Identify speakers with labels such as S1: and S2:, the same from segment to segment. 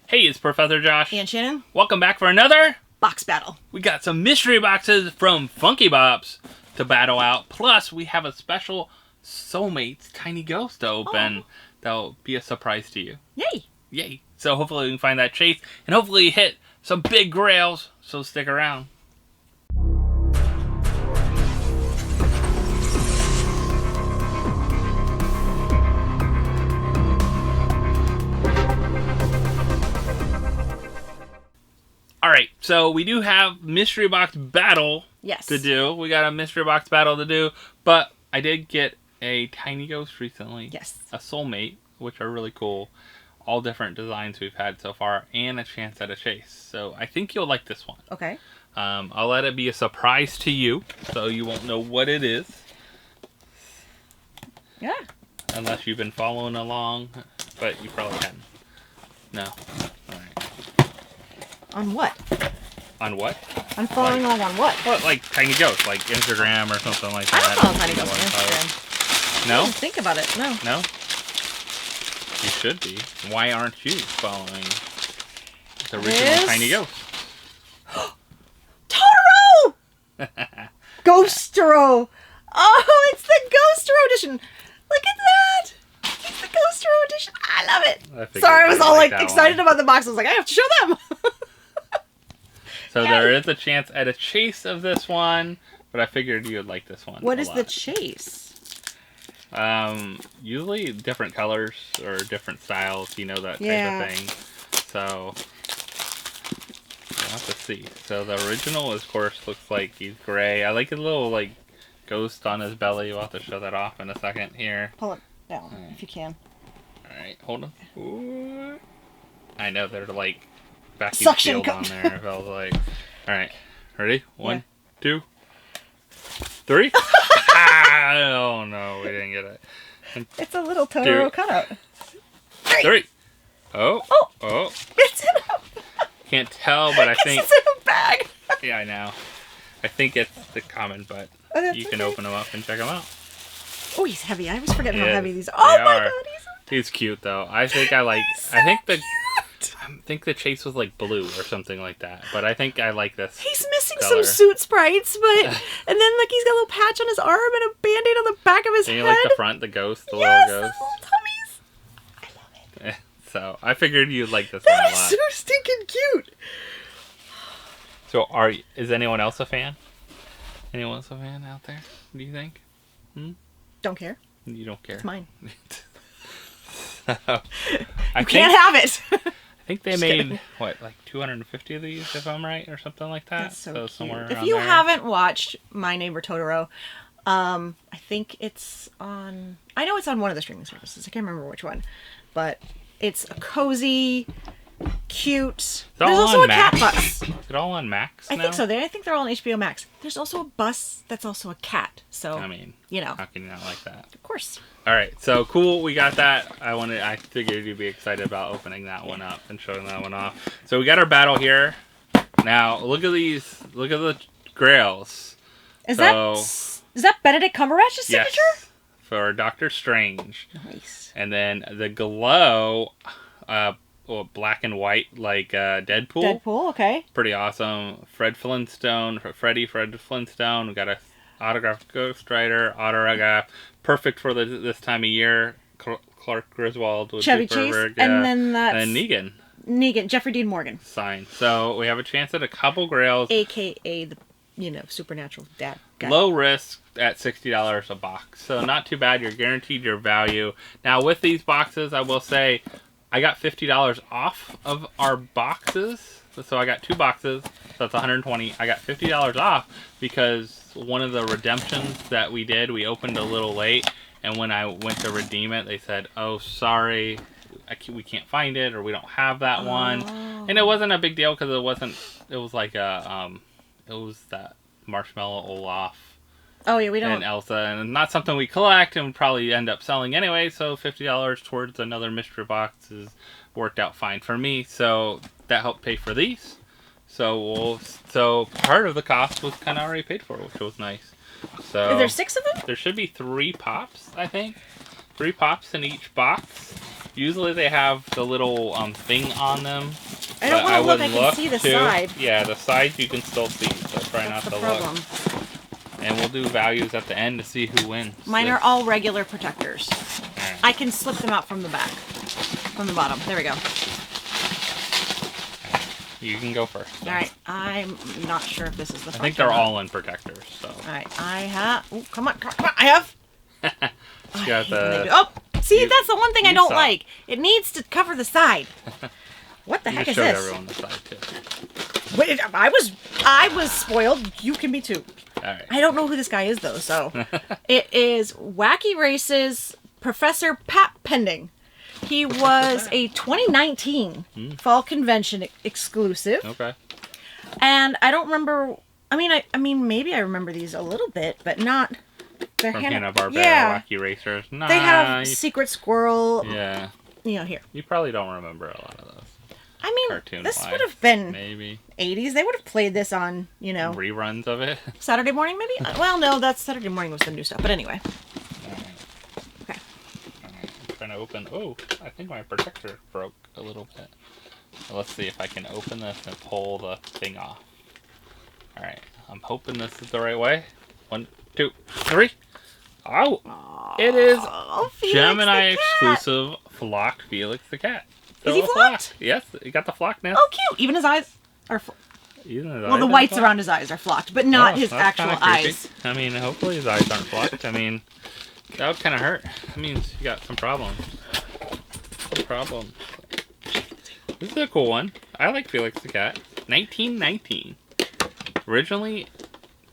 S1: Hey, it's Professor Josh.
S2: And Shannon.
S1: Welcome back for another
S2: Box battle.
S1: We got some mystery boxes from Funky Bops to battle out. Plus, we have a special Soulmates Tiny Ghost to open.
S2: Oh.
S1: That'll be a surprise to you.
S2: Yay.
S1: Yay. So hopefully we can find that chase and hopefully hit some big grails. So stick around. Alright, so we do have mystery box battle to do. We got a mystery box battle to do, but I did get a Tiny Ghost recently.
S2: Yes.
S1: A Soulmate, which are really cool. All different designs we've had so far, and a chance at a chase. So I think you'll like this one.
S2: Okay.
S1: I'll let it be a surprise to you, so you won't know what it is.
S2: Yeah.
S1: Unless you've been following along, but you probably hadn't. No. Alright.
S2: On what?
S1: On what?
S2: I'm following along on what?
S1: Well, like Tiny Ghost, like Instagram or something like that.
S2: I don't follow Tiny Ghost on Instagram.
S1: No?
S2: I didn't think about it, no.
S1: No? You should be. Why aren't you following the original Tiny Ghost?
S2: Totoro! Ghostoro! Oh, it's the Ghostoro edition! Look at that! It's the Ghostoro edition! I love it! Sorry, I was all like excited about the box. I was like, I have to show them!
S1: So there is a chance at a chase of this one, but I figured you would like this one.
S2: What is the chase?
S1: Usually different colors or different styles, you know, that type of thing. So we'll have to see. So the original, of course, looks like he's gray. I like a little like ghost on his belly. We'll have to show that off in a second here.
S2: Pull it down if you can.
S1: All right, hold on. Ooh. I know they're like vacuum sealed on there. It felt like. All right, ready? One, 2, 3. Oh no, we didn't get it.
S2: It's a little Totoro cutout.
S1: 3. Oh.
S2: It's in a
S1: Can't tell, but I think
S2: it's in a bag.
S1: Yeah, I know. I think it's the common, but you can open them up and check them out.
S2: Oh, he's heavy. I always forget how heavy these are. Oh my god,
S1: he's cute though. I think I like.
S2: So
S1: I think the chase was like blue or something like that. But I think I like this.
S2: He's missing some suit sprites, but and then like he's got a little patch on his arm and a band-aid on the back of his head.
S1: And you like the front, the ghost, the little ghost.
S2: The little tummies. I love it.
S1: So I figured you'd like this one a lot.
S2: That is so stinking cute.
S1: So is anyone else a fan? Anyone else a fan out there? Do you think?
S2: Don't care.
S1: You don't care.
S2: It's mine.
S1: I
S2: can't have it.
S1: I think they made, what, like 250 of these, if I'm right, or something like that?
S2: That's so cute.
S1: Somewhere
S2: If you haven't watched My Neighbor Totoro, I think it's on... I know it's on one of the streaming services. I can't remember which one. But it's a cozy, cute... There's also a cat bus.
S1: Is it all on Max now?
S2: I think so. I think they're all on HBO Max. There's also a bus that's also a cat. So,
S1: I mean,
S2: you know.
S1: How can you not like that?
S2: Of course.
S1: All right, so cool. We got that. I figured you'd be excited about opening that one up and showing that one off. So we got our battle here. Now look at these. Look at the grails.
S2: Is that Benedict Cumberbatch's signature?
S1: Yes, for Doctor Strange.
S2: Nice.
S1: And then the glow, black and white like Deadpool.
S2: Deadpool, okay.
S1: Pretty awesome. Fred Flintstone. We got a autographed Ghost Rider, autograph, perfect for this time of year. Clark Griswold with
S2: Chevy Chase, and then
S1: Negan.
S2: Negan, Jeffrey Dean Morgan.
S1: Signed. So we have a chance at a couple grails.
S2: AKA the, supernatural dad guy.
S1: Low risk at $60 a box. So not too bad. You're guaranteed your value. Now with these boxes, I will say, I got $50 off of our boxes. So I got 2 boxes, so that's $120. I got $50 off because one of the redemptions that we did, we opened a little late, and when I went to redeem it, they said, "Oh, sorry, we can't find it, or we don't have that one." And it wasn't a big deal because it wasn't. It was like it was that Marshmallow Olaf.
S2: Oh yeah, we don't.
S1: And Elsa, and not something we collect, and would probably end up selling anyway. So $50 towards another mystery box is worked out fine for me. So that helped pay for these. So part of the cost was kind of already paid for, which was nice. So
S2: is there 6 of them?
S1: There should be 3 pops, I think. 3 pops in each box. Usually they have the little thing on them.
S2: I don't want to look. I
S1: would
S2: can see the
S1: too.
S2: side.
S1: Yeah, the sides you can still see, so try
S2: That's
S1: not
S2: the
S1: to
S2: problem.
S1: look. And we'll do values at the end to see who wins.
S2: Mine are all regular protectors.
S1: Right.
S2: I can slip them out from the back. From the bottom. There we go.
S1: You can go first.
S2: All right. I'm not sure if this is the
S1: I think they're all in protectors, so.
S2: All right. I have... Oh, come on. I have...
S1: You got the...
S2: Oh! See, that's the one thing I don't like. It needs to cover the side. What the heck is this?
S1: Everyone the side too.
S2: Wait, I was spoiled. You can be too.
S1: All right.
S2: I don't know who this guy is though. So it is Wacky Races Professor Pat Pending. He was a 2019 Fall Convention exclusive.
S1: Okay.
S2: And I don't remember. I mean, maybe I remember these a little bit, but not.
S1: From Hanna-Barbera,
S2: yeah.
S1: Wacky Racers. Nah,
S2: They have Secret Squirrel.
S1: Yeah.
S2: You know, here.
S1: You probably don't remember a lot of those.
S2: I mean,
S1: Cartoon-wise,
S2: this would have been
S1: maybe
S2: 80s. They would have played this on, you know,
S1: reruns of it.
S2: Saturday morning, maybe. Well, no, that's Saturday morning was the new stuff. But anyway. Okay.
S1: I'm trying to open. Oh, I think my protector broke a little bit. So let's see if I can open this and pull the thing off. All right. I'm hoping this is the right way. 1, 2, 3. Oh, it is Gemini exclusive flocked Felix the cat.
S2: Is he flocked?
S1: Yes, he got the flock now.
S2: Oh, cute. Even his eyes are well, the whites around his eyes are flocked, but not his actual eyes.
S1: I mean, hopefully his eyes aren't flocked. I mean, that would kind of hurt. That means you got some problems. This is a cool one. I like Felix the cat. 1919. Originally,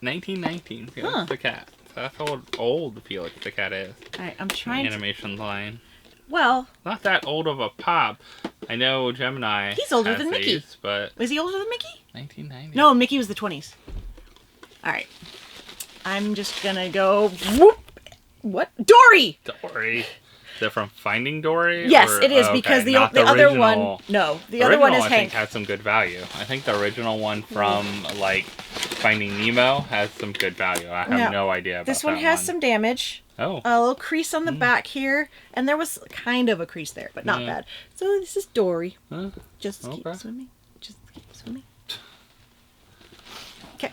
S1: 1919. Felix the cat. So that's how old Felix the cat is.
S2: Alright, I'm trying
S1: Animation line.
S2: Well...
S1: Not that old of a pop. I know Gemini
S2: He's older than Mickey.
S1: These, but...
S2: Is he older than Mickey?
S1: 1990.
S2: No, Mickey was the 20s. Alright. I'm just gonna go... Whoop! What? Dory!
S1: Dory. Is it from Finding Dory?
S2: Yes,
S1: or,
S2: it is, because the other one... No, the other one is Hank.
S1: I think had some good value. I think the original one from, like, Finding Nemo has some good value. I have no idea about
S2: this one. This one has some damage.
S1: Oh.
S2: A little crease on the back here, and there was kind of a crease there, but not bad. So this is Dory. Just keep swimming. Just keep swimming. Okay.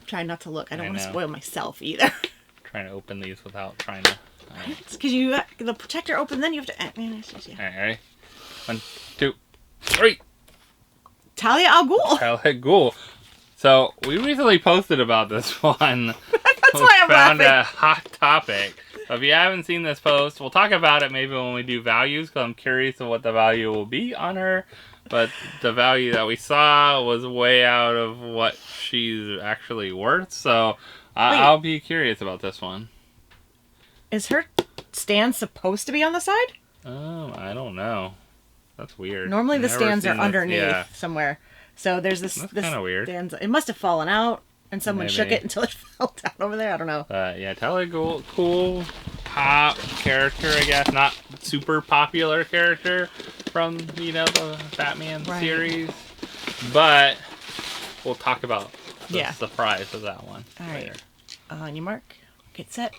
S2: Trying not to look. I don't want to spoil myself either.
S1: Trying to open these without trying to.
S2: It's because you the protector open, then you have to.
S1: Alright, ready? 1, 2, 3.
S2: Talia al Ghul.
S1: Talia al Ghul. So we recently posted about this one.
S2: That's why I'm
S1: found
S2: laughing.
S1: a hot topic. So if you haven't seen this post, we'll talk about it maybe when we do values, because I'm curious of what the value will be on her. But the value that we saw was way out of what she's actually worth. So I'll be curious about this one.
S2: Is her stand supposed to be on the side?
S1: Oh, I don't know. That's weird.
S2: Normally the stands are underneath somewhere. So there's this.
S1: That's kind of weird.
S2: It must have fallen out, and someone shook it until it fell down over there. I don't know.
S1: Yeah, Talia al Ghul, cool pop character, I guess. Not super popular character from, you know, the Batman series. But we'll talk about the surprise of that one later.
S2: On your mark. Get set.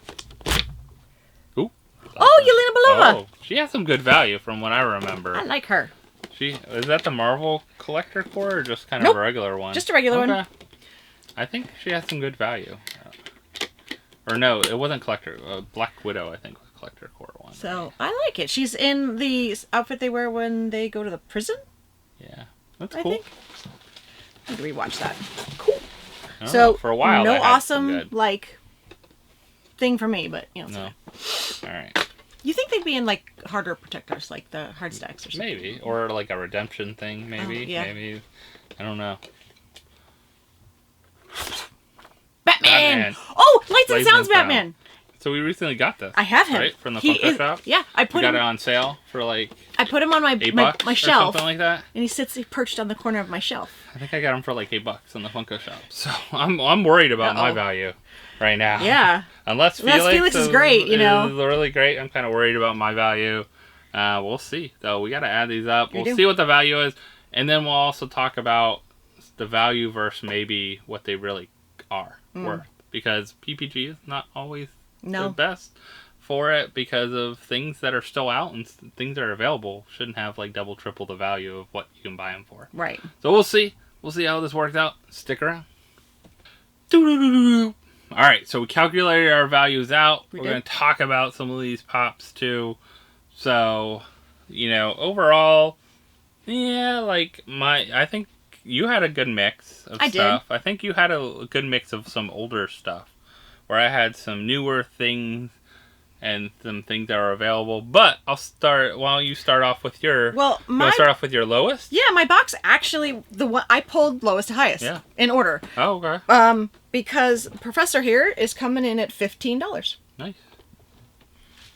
S1: Ooh.
S2: Oh, Yelena Belova!
S1: Oh, she has some good value from what I remember.
S2: I like her.
S1: Is that the Marvel Collector Core or just kind of a regular one?
S2: Just a regular one.
S1: I think she has some good value. Or no, it wasn't Collector. Black Widow, I think, was Collector Core one.
S2: So, I like it. She's in the outfit they wear when they go to the prison.
S1: Yeah. That's cool.
S2: I need to rewatch that. Cool.
S1: So, for a while,
S2: no awesome, like, thing for me, but, you know.
S1: No. Alright.
S2: You think they'd be in, like, harder protectors, like the hard stacks or something?
S1: Maybe. Or, like, a redemption thing, maybe. Maybe. I don't know.
S2: Batman! Oh! Lights and Sounds Batman!
S1: So we recently got this.
S2: I have him.
S1: Right? From the Funko shop?
S2: Yeah. I got
S1: it on sale for, like...
S2: I put him on my shelf.
S1: Or something like that.
S2: And he perched on the corner of my shelf.
S1: I think I got him for, like, $8 in the Funko shop. So I'm worried about my value right now.
S2: Yeah.
S1: Unless Felix
S2: is great, you know.
S1: Is really great. I'm kind of worried about my value. We'll see, though. We got to add these up. We'll see what the value is. And then we'll also talk about the value versus maybe what they really are worth. Because PPG is not always the best for it because of things that are still out and things that are available shouldn't have like double, triple the value of what you can buy them for.
S2: Right.
S1: So we'll see. We'll see how this works out. Stick around. All right, so we calculated our values out. We're going to talk about some of these pops too. So, overall, yeah, like I think you had a good mix of stuff. I think you had a good mix of some older stuff, where I had some newer things and some things that are available. But I'll start. Why don't you start off with your?
S2: Well,
S1: you want to start off with your lowest?
S2: Yeah, my box actually the one I pulled lowest to highest.
S1: Yeah.
S2: In order.
S1: Oh, okay.
S2: Because Professor here is coming in at $15.
S1: Nice.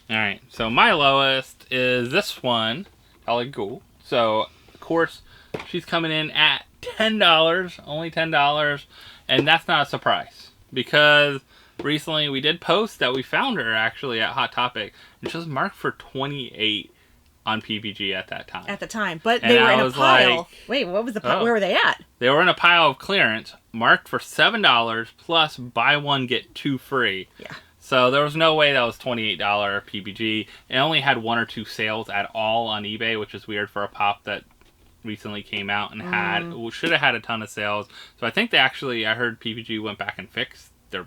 S1: All right, so my lowest is this one, Ellie Ghoul. So of course she's coming in at $10, only $10, and that's not a surprise because recently we did post that we found her actually at Hot Topic, and she was marked for 28 on PPG at that time.
S2: At the time, but they were in a pile.
S1: Like,
S2: wait, what was the pile? Where were they at?
S1: They were in a pile of clearance, marked for $7 plus buy one get two free.
S2: Yeah.
S1: So there was no way that was $28 PPG. It only had 1 or 2 sales at all on eBay, which is weird for a pop that recently came out and should have had a ton of sales. So I think I heard PPG went back and fixed their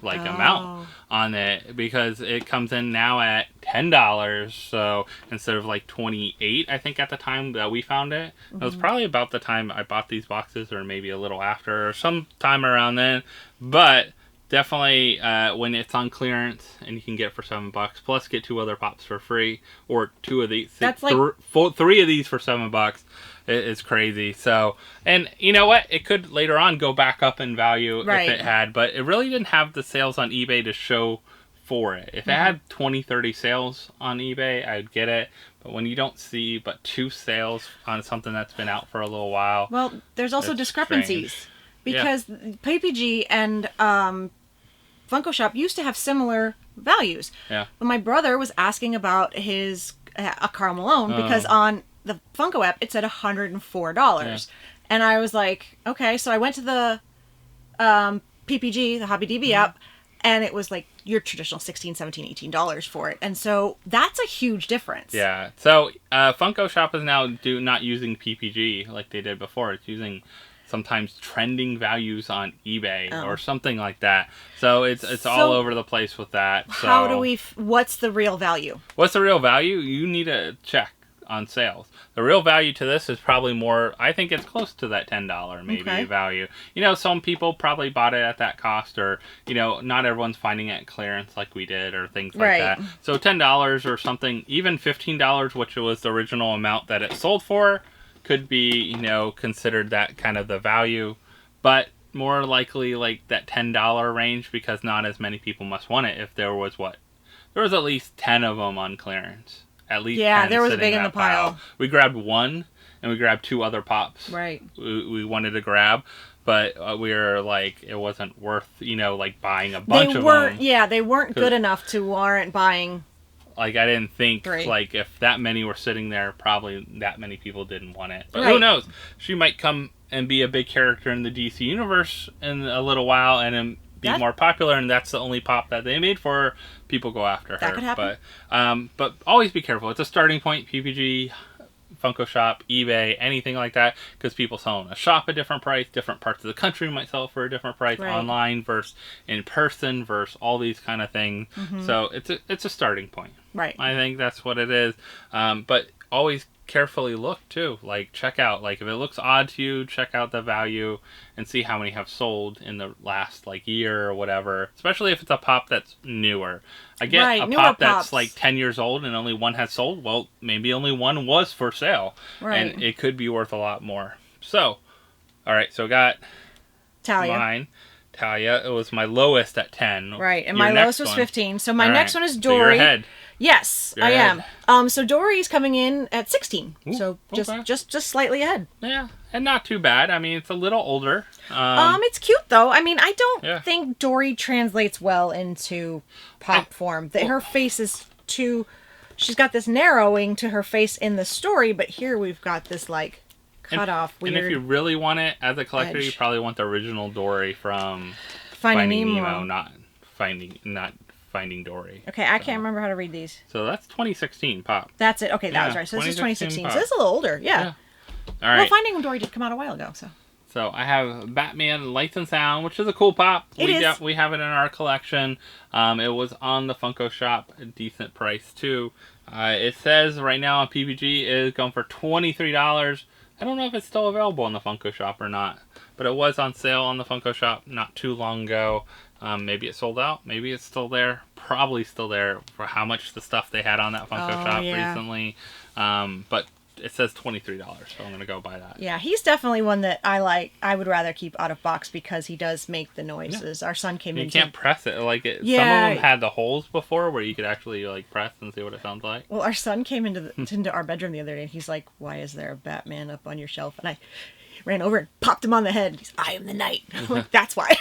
S1: amount on it because it comes in now at $10. So instead of like 28, I think at the time that we found it, it was probably about the time I bought these boxes, or maybe a little after, or sometime around then. But definitely when it's on clearance and you can get it for $7, plus get 2 other pops for free, or 2 of these. That's like 3 of these for $7. It's crazy. So, and you know what? It could later on go back up in value if it had, but it really didn't have the sales on eBay to show for it. If it had 20, 30 sales on eBay, I'd get it. But when you don't see but 2 sales on something that's been out for a little while,
S2: well, there's also discrepancies. Strange. Because PPG and Funko Shop used to have similar values.
S1: Yeah.
S2: But my brother was asking about a Karl Malone because on the Funko app it said $104. Yeah. And I was like, okay. So I went to the PPG, the Hobby DB app, and it was like your traditional $16, $17, $18 for it. And so that's a huge difference.
S1: Yeah. So Funko Shop is now not using PPG like they did before. It's using sometimes trending values on eBay or something like that. So it's all over the place with that. So
S2: how do what's the real value?
S1: What's the real value? You need to check on sales. The real value to this is probably more, I think it's close to that $10 maybe value. Some people probably bought it at that cost, or, not everyone's finding it at clearance like we did, or things like that. So $10 or something, even $15, which was the original amount that it sold for, could be, considered that kind of the value, but more likely like that $10 range, because not as many people must want it. If there was at least 10 of them on clearance. At least 10
S2: there was a big in the pile.
S1: We grabbed 1, and we grabbed 2 other pops.
S2: Right.
S1: We wanted to grab, but we were like, it wasn't worth, like buying a bunch of them.
S2: Yeah, they weren't good enough to warrant buying.
S1: Like, I didn't think, like, if that many were sitting there, probably that many people didn't want it. But who knows? She might come and be a big character in the DC universe in a little while and then be more popular, and that's the only pop that they made for her. People go after her.
S2: That could happen.
S1: But always be careful. It's a starting point, PPG, Funko Shop, eBay, anything like that, because people sell in a shop a different price. Different parts of the country might sell for a different price online versus in person versus all these kind of things. So it's a starting point.
S2: Right.
S1: I think that's what it is. But always carefully look too. Like, check out, like, if it looks odd to you, check out the value and see how many have sold in the last year or whatever. Especially if it's a pop that's newer. I get a pop that's like 10 years old and only 1 has sold. Well, maybe only 1 was for sale.
S2: Right.
S1: And it could be worth a lot more. So, all right. So got mine. Talia. It was my lowest at 10.
S2: Right. And my lowest was 15. So my next one is Dory.
S1: So you're ahead.
S2: Yes, I am. So Dory's coming in at 16. Ooh, so just slightly ahead.
S1: Yeah, and not too bad. I mean, it's a little older.
S2: It's cute though. I mean, I don't think Dory translates well into pop form. Her face is too. She's got this narrowing to her face in the story, but here we've got this cut off weird.
S1: And if you really want it as a collector, you probably want the original Dory from
S2: Finding Nemo,
S1: not Finding Dory.
S2: Okay, I can't remember how to read these.
S1: So that's 2016 Pop.
S2: That's it. Okay, that was right. So this is 2016. So this is a little older. Yeah.
S1: All right.
S2: Well, Finding Dory did come out a while ago, so.
S1: So I have Batman Lights and Sound, which is a cool Pop.
S2: It is.
S1: We have it in our collection. It was on the Funko shop, a decent price too. It says right now on PPG it is going for $23. I don't know if it's still available on the Funko shop or not, but it was on sale on the Funko shop not too long ago. Maybe it sold out. Maybe it's still there. Probably still there for how much the stuff they had on that Funko shop recently. But it says $23, so I'm going to go buy that.
S2: Yeah, he's definitely one that I like. I would rather keep out of box because he does make the noises. Our son came in.
S1: You can't press it. Like some of them had the holes before where you could actually like press and see what it sounds like.
S2: Well, our son came into our bedroom the other day and he's like, "Why is there a Batman up on your shelf?" And I ran over and popped him on the head. He's, "I am the Knight." I'm like, "That's why."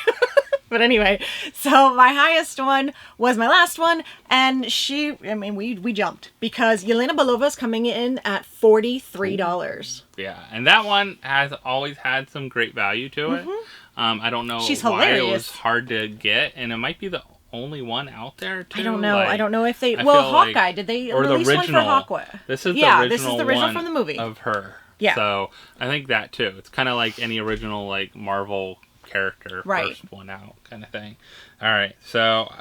S2: But anyway, so my highest one was my last one, and we jumped because Yelena Belova's coming in at $43.
S1: Yeah, and that one has always had some great value to it. I don't know
S2: She's
S1: why
S2: hilarious.
S1: it was hard to get, and it might be the only one out there too.
S2: I don't know.
S1: Like,
S2: I don't know if they.
S1: I
S2: Well,
S1: feel
S2: Hawkeye.
S1: like,
S2: Did they
S1: or
S2: release
S1: the original,
S2: one for Hawkeye?
S1: This is
S2: This is the original
S1: one
S2: from the movie
S1: of her.
S2: Yeah.
S1: So I think that too. It's kind of like any original like Marvel character first one out kind of thing. All right, so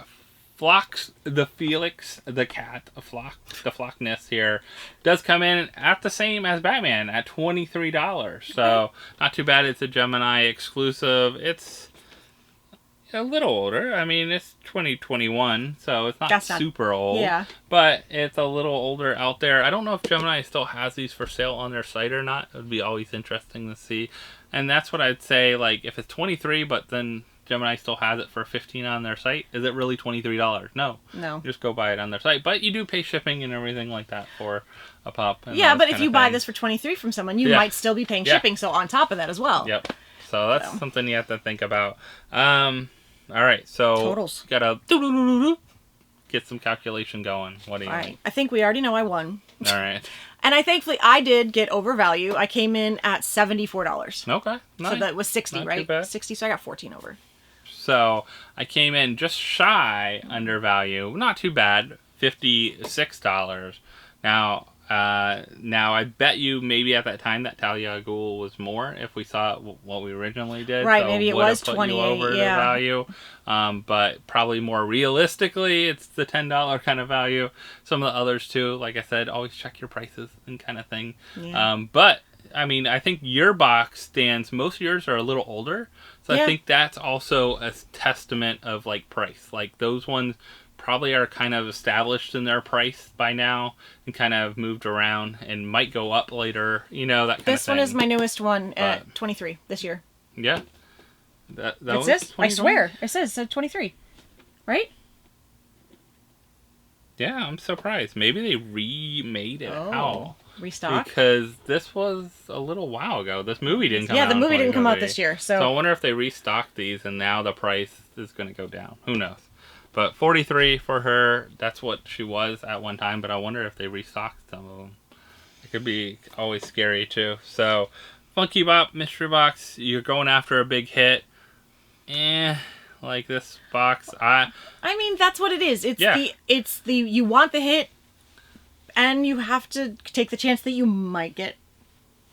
S1: Flox the Felix the cat, the Flockness here does come in at the same as Batman at $23. So not too bad. It's a Gemini exclusive. It's a little older. I mean, it's 2021, so it's not super old.
S2: Yeah.
S1: But it's a little older out there. I don't know if Gemini still has these for sale on their site or not. It would be always interesting to see. And that's what I'd say, like, if it's 23, but then Gemini still has it for 15 on their site, is it really $23? No. Just go buy it on their site. But you do pay shipping and everything like that for a Pop.
S2: Yeah, but if you buy this for 23 from someone, you might still be paying shipping, so on top of that as well.
S1: Yep. So that's something you have to think about. All right, so
S2: totals.
S1: Gotta get some calculation going. What do you think?
S2: I think we already know I won.
S1: All right.
S2: And thankfully I did get overvalue. I came in at $74.
S1: Okay. Nice.
S2: So that was 60,
S1: Not
S2: right?
S1: too bad.
S2: 60, so I got 14 over.
S1: So I came in just shy undervalue. Not too bad. $56. Now I bet you maybe at that time that Talia al Ghul was more if we saw what we originally did.
S2: Right,
S1: so
S2: maybe it was 28.
S1: Over the value, but probably more realistically, it's the $10 kind of value. Some of the others too, like I said, always check your prices and kind of thing. Yeah. But I mean, I think your box stands. Most of yours are a little older, so I think that's also a testament of like price. Like those ones probably are kind of established in their price by now and kind of moved around and might go up later, that kind of thing.
S2: This one is my newest one at 23 this year.
S1: Yeah. That
S2: it says, I swear, it says 23, right?
S1: Yeah, I'm surprised. Maybe they remade it out.
S2: Restock?
S1: Because this was a little while ago. This movie didn't come out.
S2: Yeah, the movie didn't come out this year. So
S1: I wonder if they restocked these and now the price is going to go down. Who knows? But 43 for her, that's what she was at one time, but I wonder if they restocked some of them. It could be always scary too. So, Funky Bop Mystery Box, you're going after a big hit. Like this box, I
S2: mean, that's what it is. It's the you want the hit, and you have to take the chance that you might get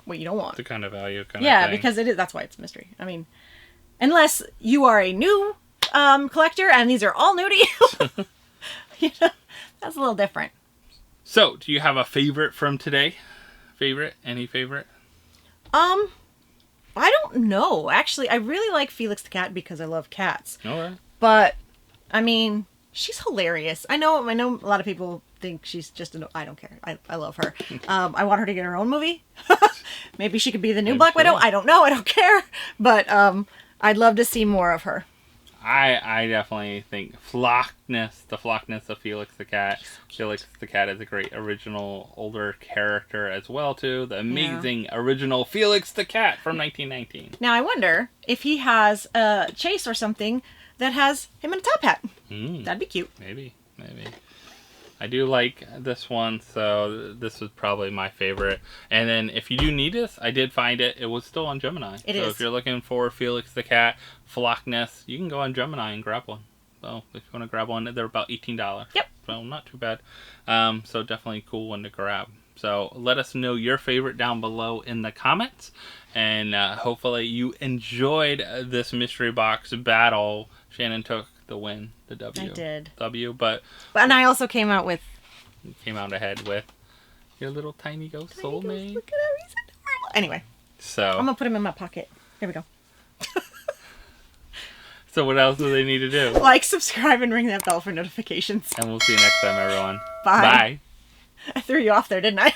S2: what you don't want.
S1: The kind of value kind of thing.
S2: Yeah, because it is. That's why it's a mystery. I mean, unless you are a new collector and these are all new to you, that's a little different.
S1: So, do you have a favorite from today? Any favorite?
S2: I don't know. Actually, I really like Felix the cat because I love cats.
S1: All right.
S2: But I mean, she's hilarious. I know a lot of people think she's just I don't care. I love her. I want her to get her own movie. Maybe she could be the new Black Widow. I don't know. I don't care. But I'd love to see more of her.
S1: I definitely think the Flockness of Felix the Cat. Felix the Cat is a great original older character as well too. The amazing original Felix the Cat from 1919.
S2: Now I wonder if he has a chase or something that has him in a top hat. That'd be cute.
S1: Maybe. I do like this one, so this is probably my favorite. And then if you do need this, I did find it. It was still on Gemini. So if you're looking for Felix the Cat, Flockness, you can go on Gemini and grab one. So if you want to grab one, they're about $18.
S2: Yep.
S1: So not too bad. So definitely a cool one to grab. So let us know your favorite down below in the comments. And hopefully you enjoyed this mystery box battle. Shannon took the win, the W.
S2: I did.
S1: And
S2: I also came out
S1: ahead with your little tiny ghost soulmate.
S2: Look at him, he's adorable. Anyway,
S1: So
S2: I'm gonna put him in my pocket. Here we go.
S1: So what else do they need to do?
S2: Like, subscribe, and ring that bell for notifications.
S1: And we'll see you next time, everyone.
S2: Bye. I threw you off there, didn't I?